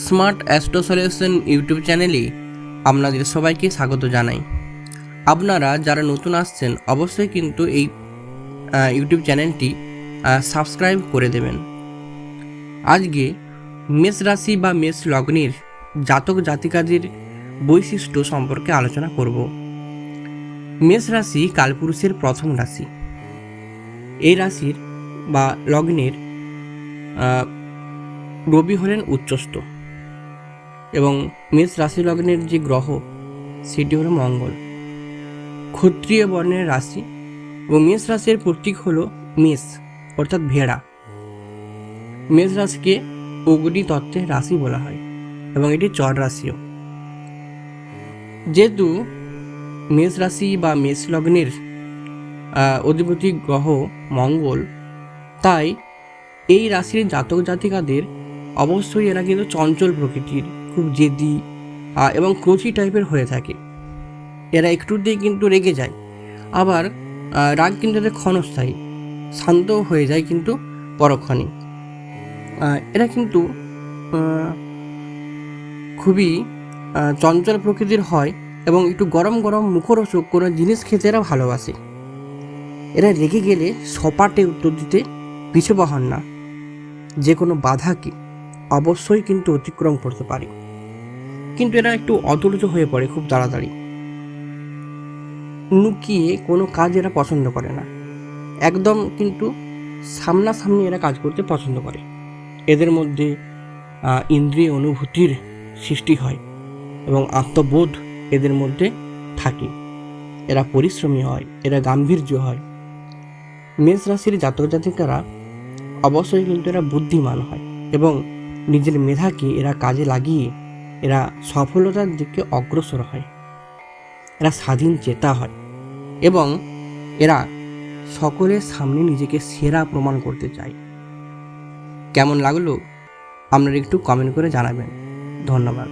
Smart astro solution YouTube চ্যানেলে আপনাদের সবাইকে স্বাগত জানাই। আপনারা যারা নতুন আসছেন অবশ্যই কিন্তু এই ইউটিউব চ্যানেলটি সাবস্ক্রাইব করে দেবেন। আজকে মেষ রাশি বা মেষ লগ্নের জাতক জাতিকাদের বৈশিষ্ট্য সম্পর্কে আলোচনা করব। মেষ রাশি কালপুরুষের প্রথম রাশি। এই রাশির বা লগ্নের রবি হলেন উচ্চস্থ এবং মেষ রাশি লগ্নের যে গ্রহ সেটি হলো মঙ্গল। ক্ষত্রিয় বর্ণের রাশি এবং মেষ রাশির প্রতীক হলো মেষ অর্থাৎ ভেড়া। মেষ রাশিকে অগ্নি তত্ত্বের রাশি বলা হয় এবং এটি চর রাশিও। যেহেতু মেষ রাশি বা মেষ লগ্নের অধিপতি গ্রহ মঙ্গল, তাই এই রাশির জাতক জাতিকাদের অবশ্যই এরা কিন্তু চঞ্চল প্রকৃতির, খুব জেদি এবং ক্রোধী টাইপের হয়ে থাকে। এরা একটুতেই কিন্তু রেগে যায়, আবার রাগ কিন্তু এদের ক্ষণস্থায়ী, শান্ত হয়ে যায় কিন্তু পরক্ষণে। এরা কিন্তু খুবই চঞ্চল প্রকৃতির হয় এবং একটু গরম গরম মুখরোচক কোনো জিনিস খেতে এরা ভালোবাসে। এরা রেগে গেলে সপাটে উত্তর দিতে পিছু হন না, যে কোনো বাধাকে অবশ্যই কিন্তু অতিক্রম করতে পারে। কিন্তু এরা একটু অধৈর্য হয়ে পড়ে খুব তাড়াতাড়ি। লুকিয়ে কোনো কাজ এরা পছন্দ করে না, একদম কিন্তু সামনাসামনি এরা কাজ করতে পছন্দ করে। এদের মধ্যে ইন্দ্রিয় অনুভূতির সৃষ্টি হয় এবং আত্মবোধ এদের মধ্যে থাকে। এরা পরিশ্রমী হয়, এরা গাম্ভীর্য হয়। মেষ রাশির জাতক জাতিকারা অবশ্যই কিন্তু এরা বুদ্ধিমান হয় এবং নিজের মেধাকে এরা কাজে লাগিয়ে এরা সফলতার দিকে অগ্রসর হয়। এরা স্বাধীন চেতা হয় এবং এরা সকলের সামনে নিজেকে সেরা প্রমাণ করতে চায়। কেমন লাগলো আপনারা একটু কমেন্ট করে জানাবেন। ধন্যবাদ।